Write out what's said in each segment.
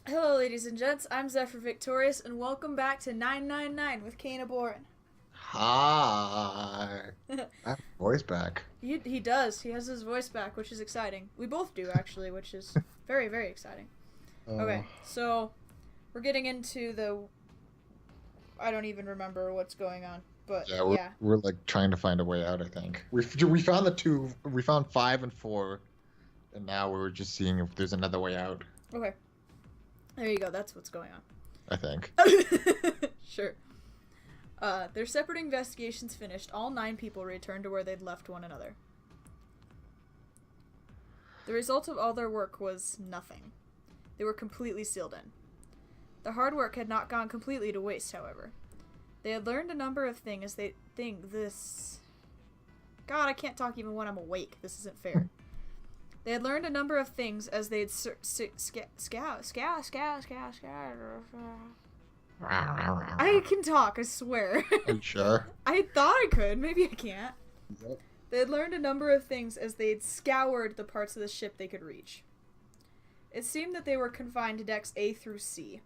Hello, ladies and gents. I'm Zephyr Victorious, and welcome back to 999 with Kain Oborin. Hi. I have my voice back. He does. He has his voice back, which is exciting. We both do, actually, which is very, very exciting. Uh, Okay, so we're getting into the. I don't even remember what's going on, but yeah, we're yeah. we're like trying to find a way out. I think we found we found 5 and 4, and now we're just seeing if there's another way out. Okay, there you go. That's what's going I think. on. Sure. Their separate investigations finished, all 9 people returned to where they'd left one another. The result of all their work was nothing. They were completely sealed in. The hard work had not gone completely to waste, however. They had learned a number of things as they think this. God, I can't talk even when I'm awake. This isn't fair. They had learned a number of things as they'd I can talk, I swear. Are you sure? I thought I could, maybe I can't. Yep. They had learned a number of things as they'd scoured the parts of the ship they could reach. It seemed that they were confined to decks A through C.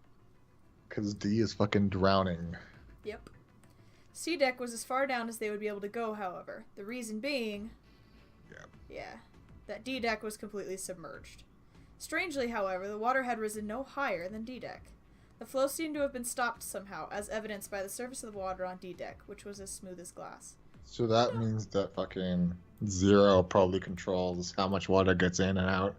Because D is fucking drowning. Yep. C deck was as far down as they would be able to go, however. The reason being... Yep. Yeah. That D deck was completely submerged. Strangely, however, the water had risen no higher than D deck. The flow seemed to have been stopped somehow, as evidenced by the surface of the water on D deck, which was as smooth as glass. So that means that fucking Zero probably controls how much water gets in and out.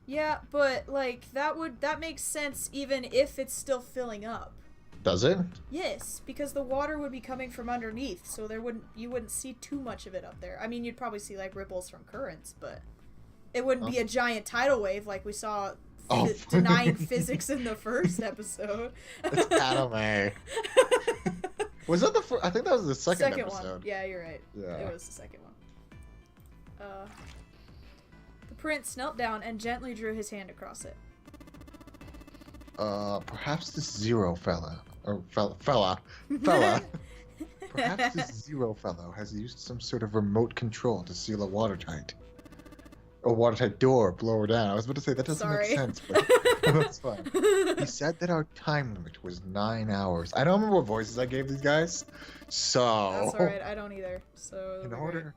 Yeah, but, like, that makes sense even if it's still filling up. Does it? Yes, because the water would be coming from underneath, so you wouldn't see too much of it up there. I mean, you'd probably see, like, ripples from currents, but it wouldn't be a giant tidal wave like we saw denying physics in the first episode. It's anime. Was that the first? I think that was the second episode. One. Yeah, you're right. Yeah. It was the second one. The prince knelt down and gently drew his hand across it. Perhaps this Zero fella, or fella, perhaps this Zero fellow has used some sort of remote control to seal a watertight door lower down. I was about to say that doesn't make sense, but that's fine. He said that our time limit was 9 hours. I don't remember what voices I gave these guys, so that's all right. I don't either. So in order.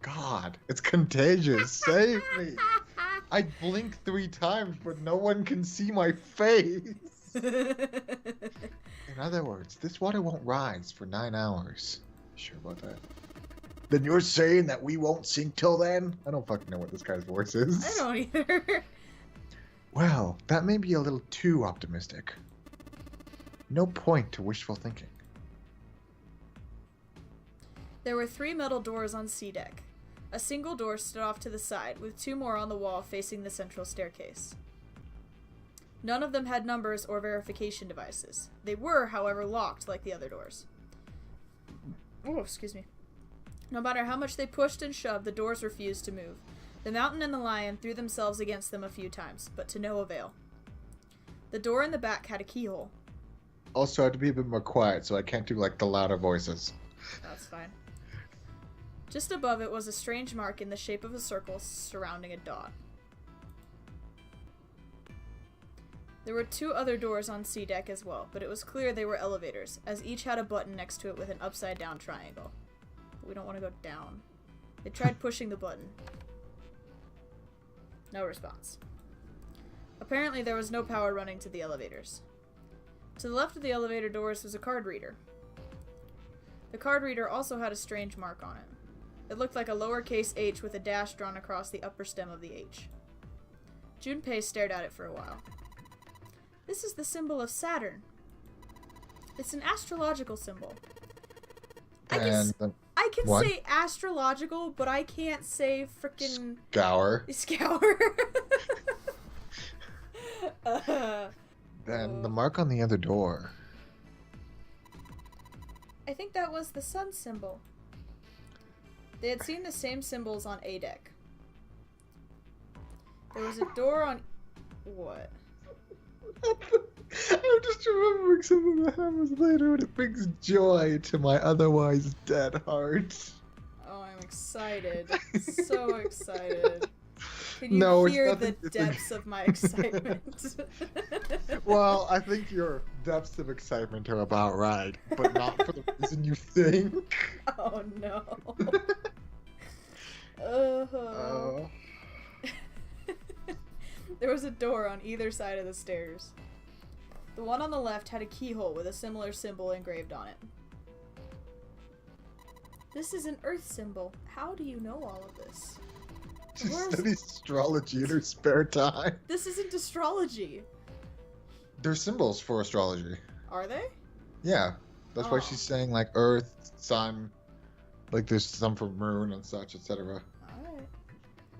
God, it's contagious. Save me. I blink 3 times, but no one can see my face. In other words, this water won't rise for 9 hours. Sure about that? Then you're saying that we won't sink till then? I don't fucking know what this guy's voice is. I don't either. Well, that may be a little too optimistic. No point to wishful thinking. There were 3 metal doors on C deck. A single door stood off to the side, with 2 more on the wall facing the central staircase. None of them had numbers or verification devices. They were, however, locked like the other doors. Oh, excuse me. No matter how much they pushed and shoved, the doors refused to move. The mountain and the lion threw themselves against them a few times, but to no avail. The door in the back had a keyhole. Also, I have to be a bit more quiet, so I can't do, like, the louder voices. That's fine. Just above it was a strange mark in the shape of a circle surrounding a dot. There were 2 other doors on C deck as well, but it was clear they were elevators, as each had a button next to it with an upside-down triangle. But we don't want to go down. They tried pushing the button. No response. Apparently there was no power running to the elevators. To the left of the elevator doors was a card reader. The card reader also had a strange mark on it. It looked like a lowercase h with a dash drawn across the upper stem of the H. Junpei stared at it for a while. This is the symbol of Saturn. It's an astrological symbol. I can say astrological, but I can't say frickin' Scour. Then the mark on the other door. I think that was the sun symbol. They had seen the same symbols on A deck. There was a door on... What? I'm just remembering something that happens later and it brings joy to my otherwise dead heart. Oh, I'm excited. So excited. Can you No, it's hear nothing- the it's a- depths of my excitement? Well, I think your depths of excitement are about right, but not for the reason you think. Oh no. Uh, There was a door on either side of the stairs. The one on the left had a keyhole with a similar symbol engraved on it. This is an earth symbol. How do you know all of this? she Where's- studies astrology in her spare time. This isn't astrology. They're symbols for astrology. Are they? Yeah, that's why Oh. she's saying like Earth, Sun, like there's some for Moon and such, etc. Alright.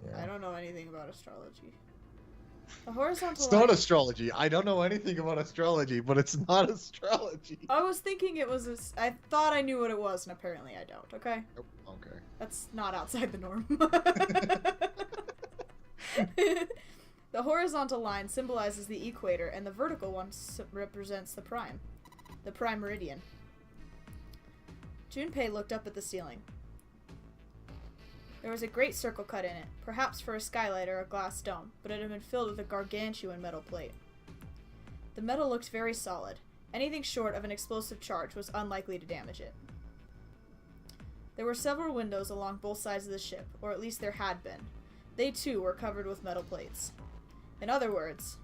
Yeah. I don't know anything about astrology. The horizontal It's not line- astrology. I don't know anything about astrology, but it's not astrology. I was thinking it was I thought I knew what it was, and apparently I don't, okay? Oh, okay. That's not outside the norm. The horizontal line symbolizes the equator, and the vertical one represents the prime meridian. Junpei looked up at the ceiling. There was a great circle cut in it, perhaps for a skylight or a glass dome, but it had been filled with a gargantuan metal plate. The metal looked very solid. Anything short of an explosive charge was unlikely to damage it. There were several windows along both sides of the ship, or at least there had been. They too were covered with metal plates. In other words,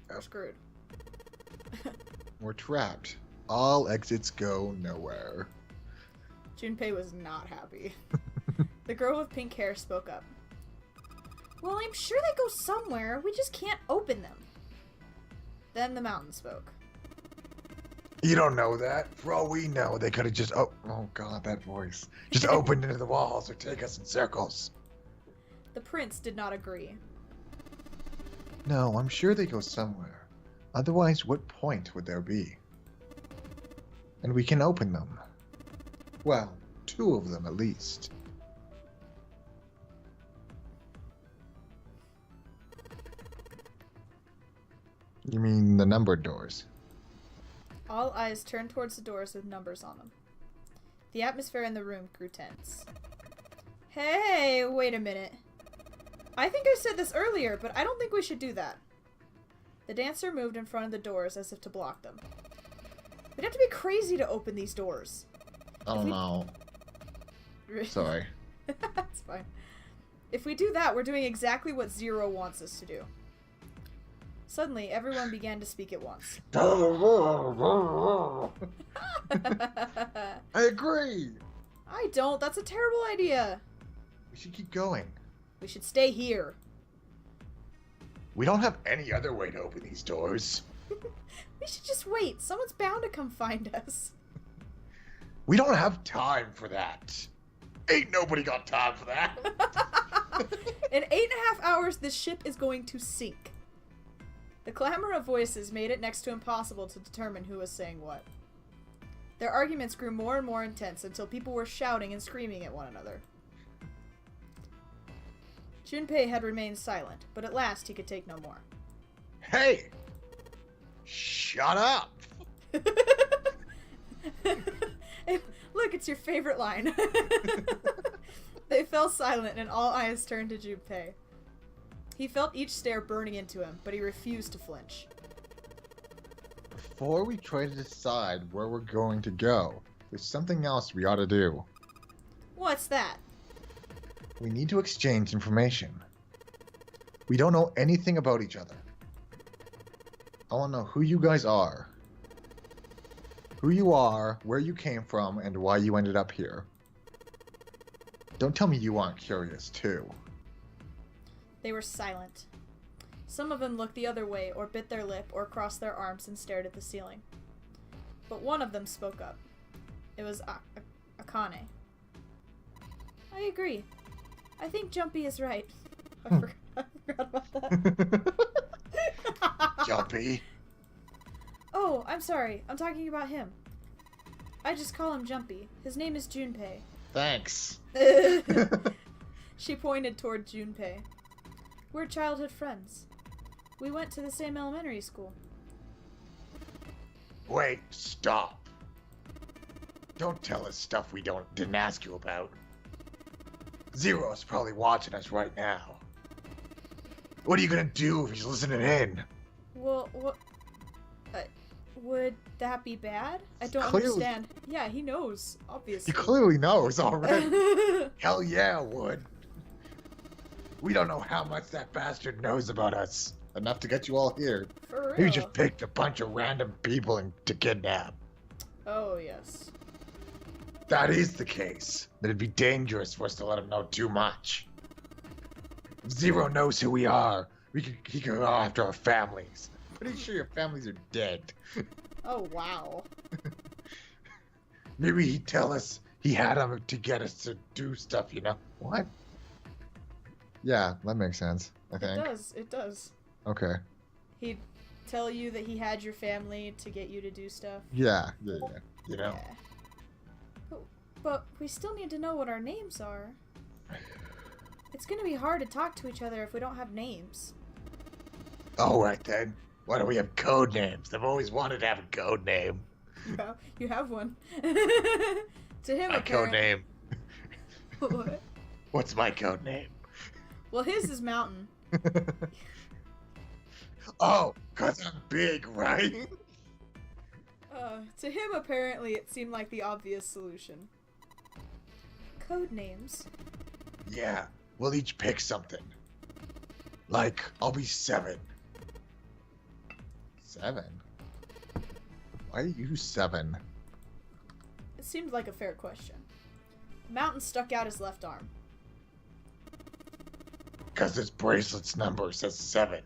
we're screwed. We're trapped. All exits go nowhere. Junpei was not happy. The girl with pink hair spoke up. Well, I'm sure they go somewhere. We just can't open them. Then the mountain spoke. You don't know that. For all we know, they could have just oh god, that voice. Just opened into the walls or take us in circles. The prince did not agree. No, I'm sure they go somewhere. Otherwise, what point would there be? And we can open them. Well, 2 of them at least. You mean the numbered doors? All eyes turned towards the doors with numbers on them. The atmosphere in the room grew tense. Hey, wait a minute. I think I said this earlier, but I don't think we should do that. The dancer moved in front of the doors as if to block them. We'd have to be crazy to open these doors. Oh no. Sorry. That's fine. If we do that, we're doing exactly what Zero wants us to do. Suddenly, everyone began to speak at once. I agree. I don't. That's a terrible idea. We should keep going. We should stay here. We don't have any other way to open these doors. We should just wait. Someone's bound to come find us. We don't have time for that. Ain't nobody got time for that. In 8.5 hours, this ship is going to sink. The clamor of voices made it next to impossible to determine who was saying what. Their arguments grew more and more intense until people were shouting and screaming at one another. Junpei had remained silent, but at last he could take no more. Hey! Shut up! Hey, look, it's your favorite line. They fell silent and all eyes turned to Junpei. He felt each stare burning into him, but he refused to flinch. Before we try to decide where we're going to go, there's something else we ought to do. What's that? We need to exchange information. We don't know anything about each other. I want to know who you guys are. Who you are, where you came from, and why you ended up here. Don't tell me you aren't curious, too. They were silent. Some of them looked the other way, or bit their lip, or crossed their arms and stared at the ceiling. But one of them spoke up. It was Akane. I agree. I think Jumpy is right. I forgot about that. Jumpy. Oh, I'm sorry. I'm talking about him. I just call him Jumpy. His name is Junpei. Thanks. She pointed toward Junpei. We're childhood friends. We went to the same elementary school. Wait, stop. Don't tell us stuff we didn't ask you about. Zero's probably watching us right now. What are you gonna do if he's listening in? Well, what? Would that be bad? I don't Clearly- understand. Yeah, he knows, obviously. He clearly knows already. Hell yeah, Wood. We don't know how much that bastard knows about us. Enough to get you all here. For You real. just picked a bunch of random people to kidnap. Oh, yes. That is the case. Then it'd be dangerous for us to let him know too much. If Zero knows who we are, he could go after our families. Pretty sure your families are dead. Oh, wow. Maybe he'd tell us he had them to get us to do stuff, you know? What? Yeah, that makes sense, I think. It does. Okay. He'd tell you that he had your family to get you to do stuff. Yeah. You know? Yeah. But we still need to know what our names are. It's gonna be hard to talk to each other if we don't have names. Alright then. Why don't we have code names? I've always wanted to have a code name. You have one. To him, My code name. What? What's my code name? Well, his is Mountain. Oh, 'cause I'm big, right? To him, apparently, it seemed like the obvious solution. Code names. Yeah, we'll each pick something. Like, I'll be 7. 7? Why are you 7? It seemed like a fair question. Mountain stuck out his left arm. 'Cause this bracelet's number says 7.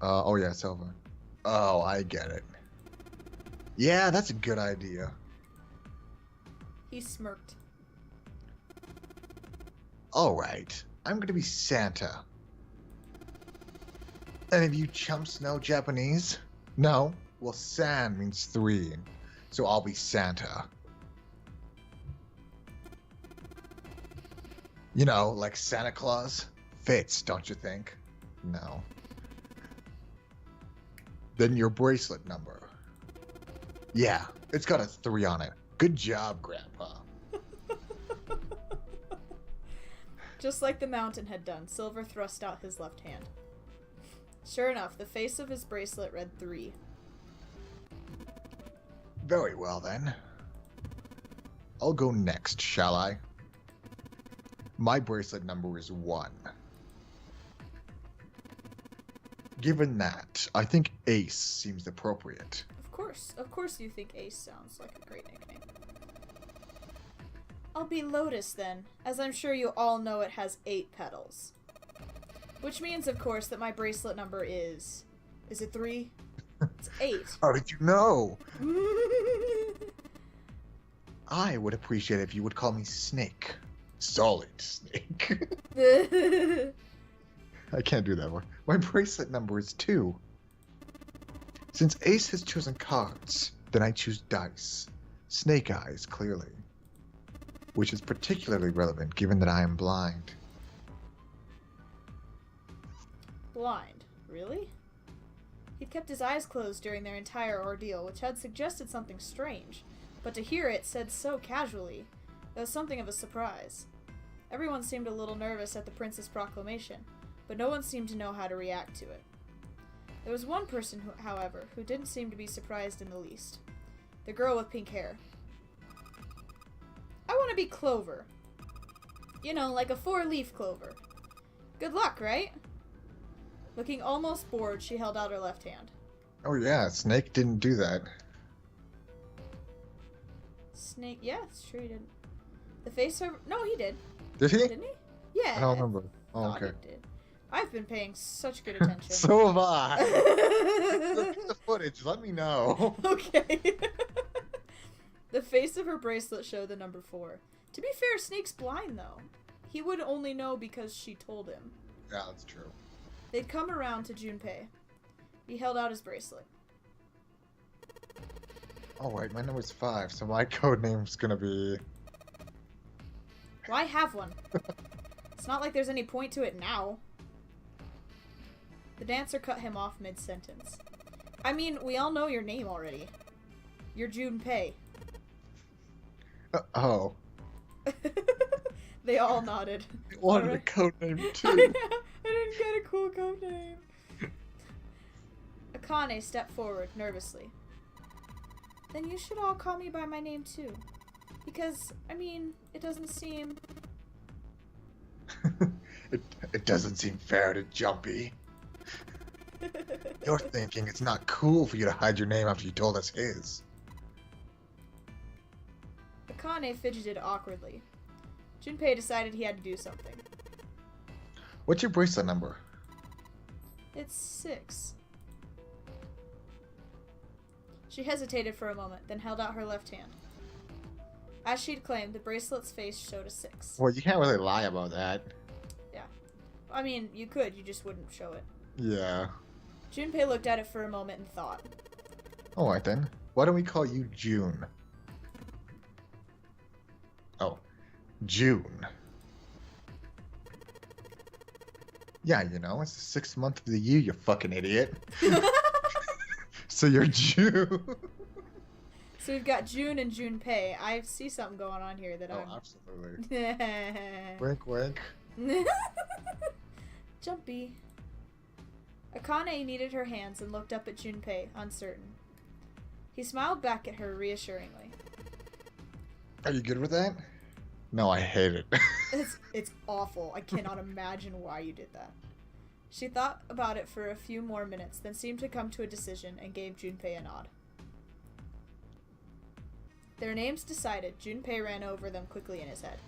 Oh yeah, Silver. Oh, I get it. Yeah, that's a good idea. He smirked. Alright, I'm gonna be Santa. Any of you chumps know Japanese? No? Well, San means 3, so I'll be Santa. You know, like Santa Claus? Fits, don't you think? No. Then your bracelet number. Yeah, it's got a 3 on it. Good job, Grandpa. Just like the Mountain had done, Silver thrust out his left hand. Sure enough, the face of his bracelet read 3. Very well, then. I'll go next, shall I? My bracelet number is 1. Given that, I think Ace seems appropriate. Of course you think Ace sounds like a great nickname. I'll be Lotus then, as I'm sure you all know it has 8 petals. Which means, of course, that my bracelet number is... Is it 3? It's 8. How did you know? I would appreciate it if you would call me Snake. Solid Snake. I can't do that one. My bracelet number is 2. Since Ace has chosen cards, then I choose dice. Snake eyes, clearly. Which is particularly relevant given that I am blind. Blind? Really? He'd kept his eyes closed during their entire ordeal, which had suggested something strange, but to hear it said so casually, it was something of a surprise. Everyone seemed a little nervous at the prince's proclamation, but no one seemed to know how to react to it. There was one person, however, who didn't seem to be surprised in the least. The girl with pink hair. I want to be Clover. You know, like a 4-leaf clover. Good luck, right? Looking almost bored, she held out her left hand. Oh yeah, Snake didn't do that. Snake, yeah, it's true he didn't. The face of... No, he did. Did he? Didn't he? Yeah. I don't remember. Oh, Thought okay. he did. I've been paying such good attention. So have I. Look at the footage, let me know. Okay. The face of her bracelet showed the number 4. To be fair, Snake's blind, though. He would only know because she told him. Yeah, that's true. They'd come around to Junpei. He held out his bracelet. Oh wait, my number's 5, so my code name's gonna be... Why have one? It's not like there's any point to it now. The dancer cut him off mid-sentence. I mean, we all know your name already. You're Junpei. Oh. They all nodded. I wanted Alright. a code name I too. didn't get a cool code name. Akane stepped forward nervously. Then you should all call me by my name too. Because, I mean, it doesn't seem... It doesn't seem fair to Jumpy. You're thinking it's not cool for you to hide your name after you told us his. Akane fidgeted awkwardly. Junpei decided he had to do something. What's your bracelet number? It's 6. She hesitated for a moment, then held out her left hand. As she'd claimed, the bracelet's face showed a 6. Well, you can't really lie about that. Yeah. I mean, you could, you just wouldn't show it. Yeah. Junpei looked at it for a moment and thought. Alright then. Why don't we call you June? Oh. June. Yeah, you know, it's the 6th month of the year, you fucking idiot. So you're June. So we've got June and Junpei. I see something going on here that Oh, I'm... absolutely. Wink, wink. Jumpy. Akane kneaded her hands and looked up at Junpei, uncertain. He smiled back at her reassuringly. Are you good with that? No, I hate it. It's awful. I cannot imagine why you did that. She thought about it for a few more minutes, then seemed to come to a decision and gave Junpei a nod. Their names decided, Junpei ran over them quickly in his head.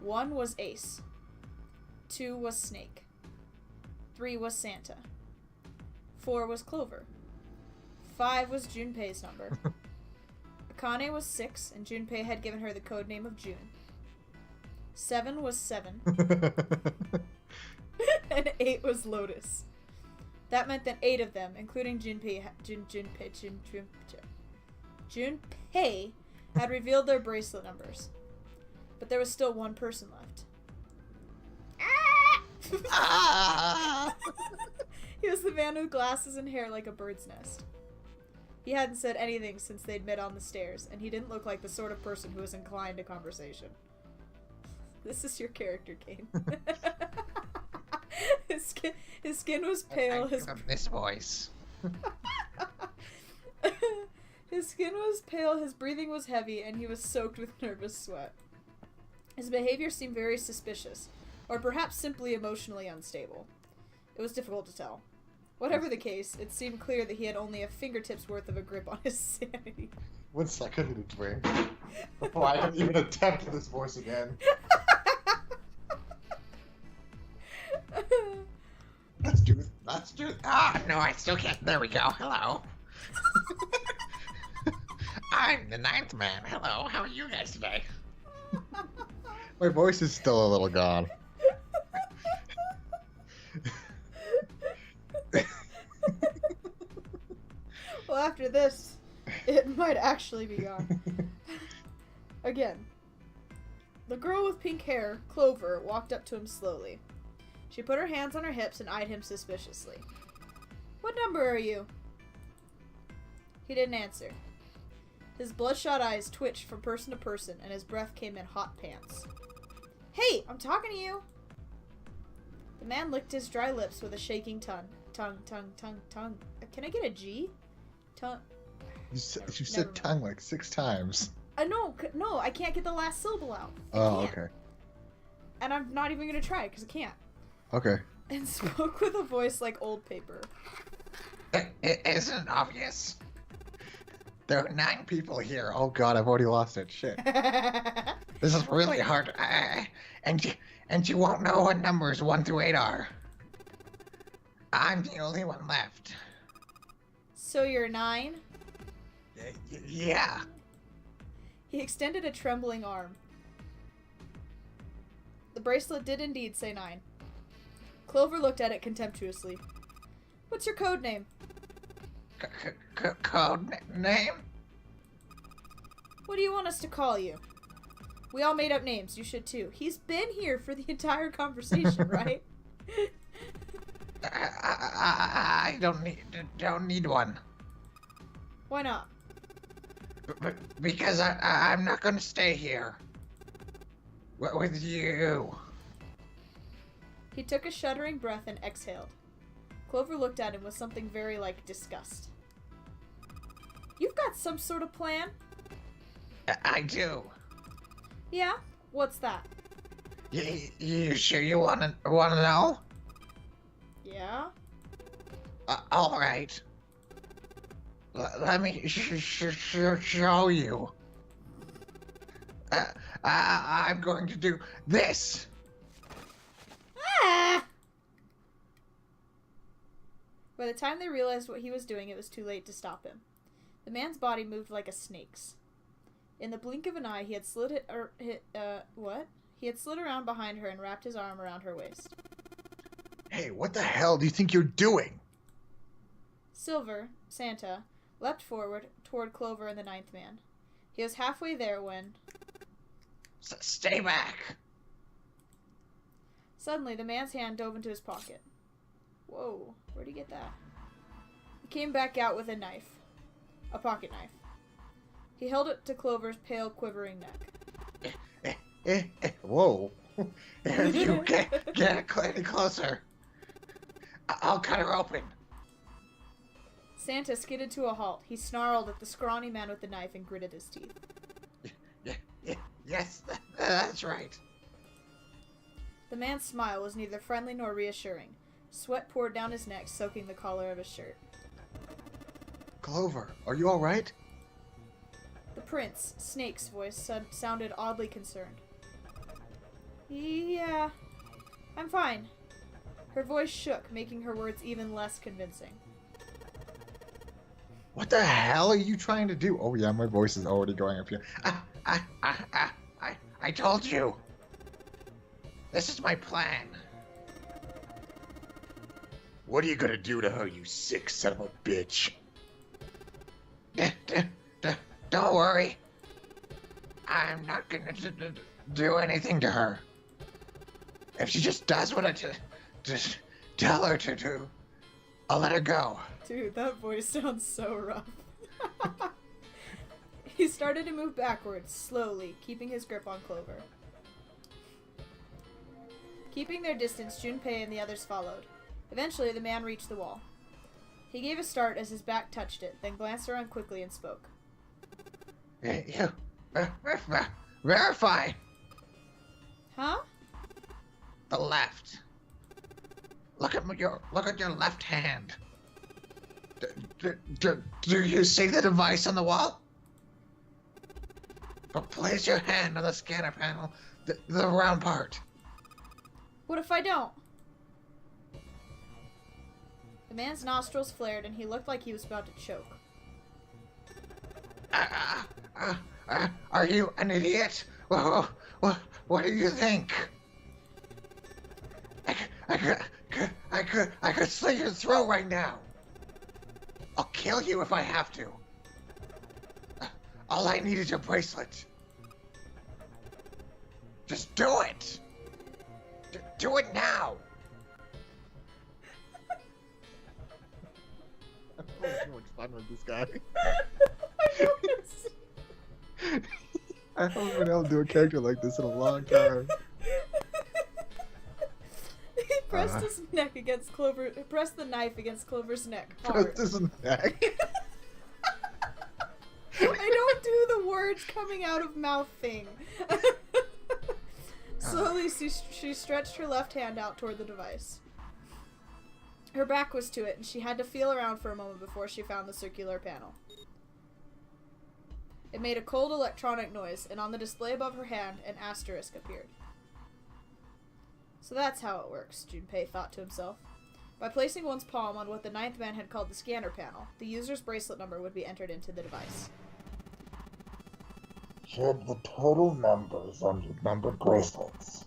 1 was Ace. 2 was Snake. 3 was Santa. 4 was Clover. 5 was Junpei's number. Akane was 6, and Junpei had given her the code name of June. 7 was 7. And 8 was Lotus. That meant that 8 of them, including Junpei, had revealed their bracelet numbers. But there was still one person left. He was the man with glasses and hair like a bird's nest. He hadn't said anything since they'd met on the stairs, and he didn't look like the sort of person who was inclined to conversation. This is your character, Kain. His skin was pale. This voice. His skin was pale, his breathing was heavy, and he was soaked with nervous sweat. His behavior seemed very suspicious, or perhaps simply emotionally unstable. It was difficult to tell. Whatever the case, it seemed clear that he had only a fingertip's worth of a grip on his sanity. 1 second to drink before I can even attempt this voice again. Let's do it. Ah, no, I still can't. There we go. Hello. I'm the 9th man. Hello, how are you guys today? My voice is still a little gone. Well, after this, it might actually be gone. Again. The girl with pink hair, Clover, walked up to him slowly. She put her hands on her hips and eyed him suspiciously. What number are you? He didn't answer. His bloodshot eyes twitched from person to person, and his breath came in hot pants. Hey, I'm talking to you! The man licked his dry lips with a shaking tongue. Tongue. Can I get a G? Tongue. You said tongue like 6 times. No, I can't get the last syllable out. Oh, okay. And I'm not even gonna try, because I can't. Okay. And spoke with a voice like old paper. It isn't obvious. There are 9 people here. Oh god, I've already lost it. Shit. This is really hard. And you won't know what numbers 1 through 8 are. I'm the only one left. So you're 9? Yeah. He extended a trembling arm. The bracelet did indeed say 9. Clover looked at it contemptuously. What's your code name? Code name? What do you want us to call you? We all made up names. You should too. He's been here for the entire conversation, right? I don't need one. Why not? Because I'm not gonna stay here. What with you? He took a shuddering breath and exhaled. Clover looked at him with something very like disgust. You've got some sort of plan? I do. Yeah? What's that? You sure you wanna know? Yeah? All right. Let me show you. I'm going to do this. Ah! By the time they realized what he was doing, it was too late to stop him. The man's body moved like a snake's. In the blink of an eye, he had slid He had slid around behind her and wrapped his arm around her waist. Hey, what the hell do you think you're doing? Silver, Santa, leapt forward toward Clover and the ninth man. He was halfway there when... Stay back! Suddenly, the man's hand dove into his pocket. Whoa, where'd he get that? He came back out with a knife. A pocket knife. He held it to Clover's pale, quivering neck. Whoa. If you get any closer, I'll cut her open. Santa skidded to a halt. He snarled at the scrawny man with the knife and gritted his teeth. Yes, that's right. The man's smile was neither friendly nor reassuring. Sweat poured down his neck, soaking the collar of his shirt. Clover, are you all right? The prince, Snake's voice, sounded oddly concerned. Yeah, I'm fine. Her voice shook, making her words even less convincing. What the hell are you trying to do? Oh yeah, my voice is already going up here. I told you. This is my plan. What are you gonna do to her, you sick son of a bitch? Don't worry. I'm not gonna do anything to her. If she just does what I just tell her to do, I'll let her go. Dude, that voice sounds so rough. He started to move backwards, slowly, keeping his grip on Clover. Keeping their distance, Junpei and the others followed. Eventually, the man reached the wall. He gave a start as his back touched it, then glanced around quickly and spoke. You verify. Huh? The left. Look at your left hand. Do you see the device on the wall? But place your hand on the scanner panel, the round part. What if I don't? The man's nostrils flared and he looked like he was about to choke. Are you an idiot? What do you think? I could slit your throat right now. I'll kill you if I have to. All I need is your bracelet. Just do it. Do it now. I'm having so much fun with this guy. I haven't been able to do a character like this in a long time. He pressed his neck against Clover. Pressed the knife against Clover's neck hard. Pressed his neck. I don't do the words coming out of mouth thing. Slowly, she stretched her left hand out toward the device. Her back was to it, and she had to feel around for a moment before she found the circular panel. It made a cold electronic noise, and on the display above her hand, an asterisk appeared. So that's how it works, Junpei thought to himself. By placing one's palm on what the ninth man had called the scanner panel, the user's bracelet number would be entered into the device. Check the total numbers on your numbered bracelets,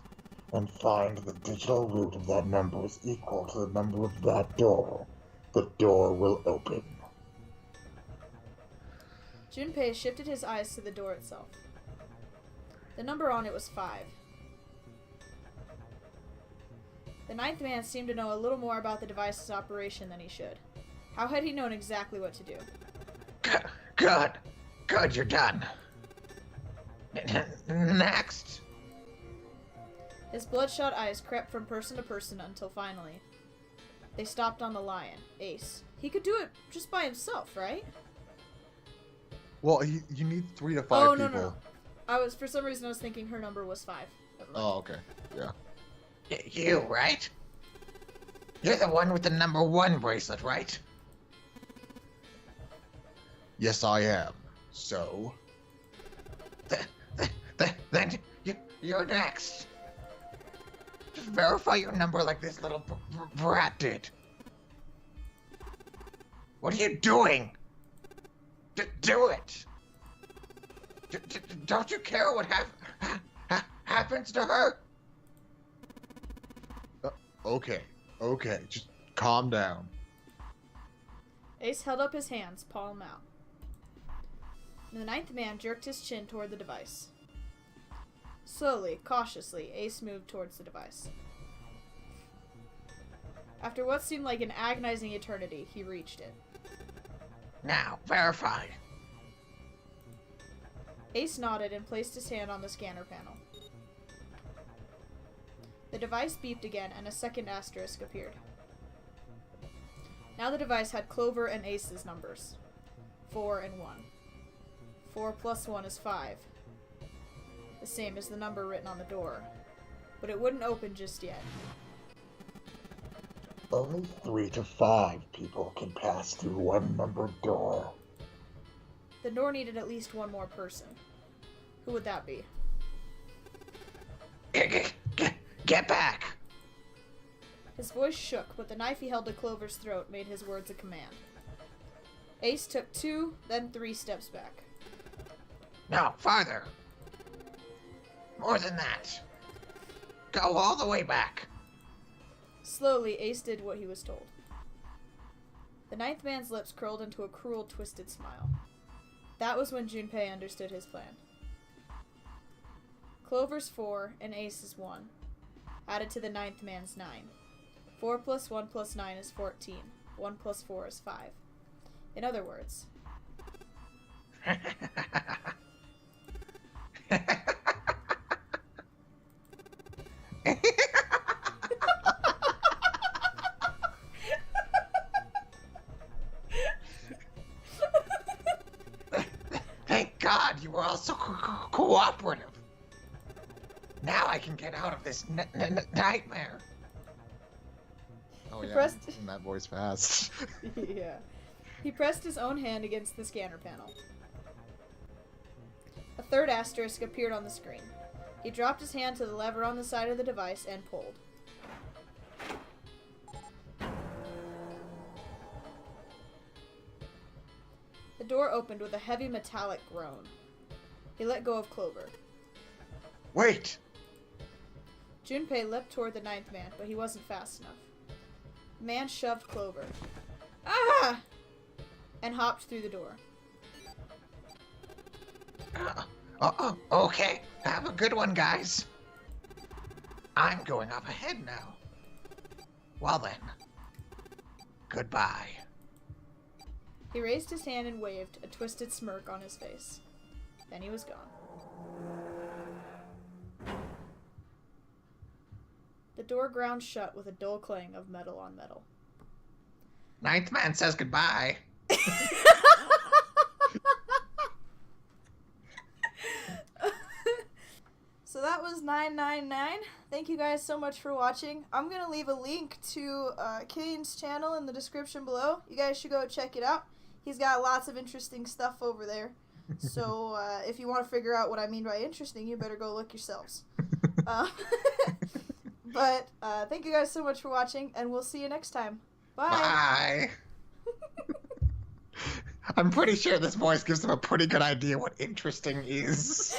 and find the digital root of that number is equal to the number of that door. The door will open. Junpei shifted his eyes to the door itself. The number on it was 5. The ninth man seemed to know a little more about the device's operation than he should. How had he known exactly what to do? Good, you're done. Next. His bloodshot eyes crept from person to person until finally they stopped on the lion, Ace. He could do it just by himself, right? Well, you need 3 to 5 Oh, people. No. For some reason I was thinking her number was 5. Never mind. Oh, okay. Yeah. You, right? You're the one with the number 1 bracelet, right? Yes, I am. So? Then you're next. Just verify your number like this little brat did. What are you doing? Do it. Don't you care what happens to her? Okay. Just calm down. Ace held up his hands, palm out. The 9th man jerked his chin toward the device. Slowly, cautiously, Ace moved towards the device. After what seemed like an agonizing eternity, he reached it. Now, verify. Ace nodded and placed his hand on the scanner panel. The device beeped again, and a second asterisk appeared. Now the device had Clover and Ace's numbers. 4 and 1. 4 plus 1 is 5. The same as the number written on the door. But it wouldn't open just yet. Only 3 to 5 people can pass through one numbered door. The door needed at least one more person. Who would that be? Get back! His voice shook, but the knife he held to Clover's throat made his words a command. Ace took 2, then 3 steps back. No, farther. More than that. Go all the way back. Slowly, Ace did what he was told. The 9th man's lips curled into a cruel, twisted smile. That was when Junpei understood his plan. Clover's 4 and Ace's 1, added to the 9th man's 9. 4 plus 1 plus 9 is 14. 1 plus 4 is 5. In other words... Thank God you were all so cooperative. Now I can get out of this nightmare. Oh, He yeah. pressed- And that voice fast. Yeah. He pressed his own hand against the scanner panel. A third asterisk appeared on the screen. He dropped his hand to the lever on the side of the device and pulled. The door opened with a heavy metallic groan. He let go of Clover. Wait! Junpei leapt toward the 9th man, but he wasn't fast enough. The man shoved Clover. Ah! And hopped through the door. Okay. Have a good one, guys. I'm going up ahead now. Well then. Goodbye. He raised his hand and waved, a twisted smirk on his face. Then he was gone. The door ground shut with a dull clang of metal on metal. 9th man says goodbye. So that was 999. Thank you guys so much for watching. I'm going to leave a link to Kain's channel in the description below. You guys should go check it out. He's got lots of interesting stuff over there. So if you want to figure out what I mean by interesting, you better go look yourselves. But thank you guys so much for watching, and we'll see you next time. Bye! Bye. I'm pretty sure this voice gives them a pretty good idea what interesting is.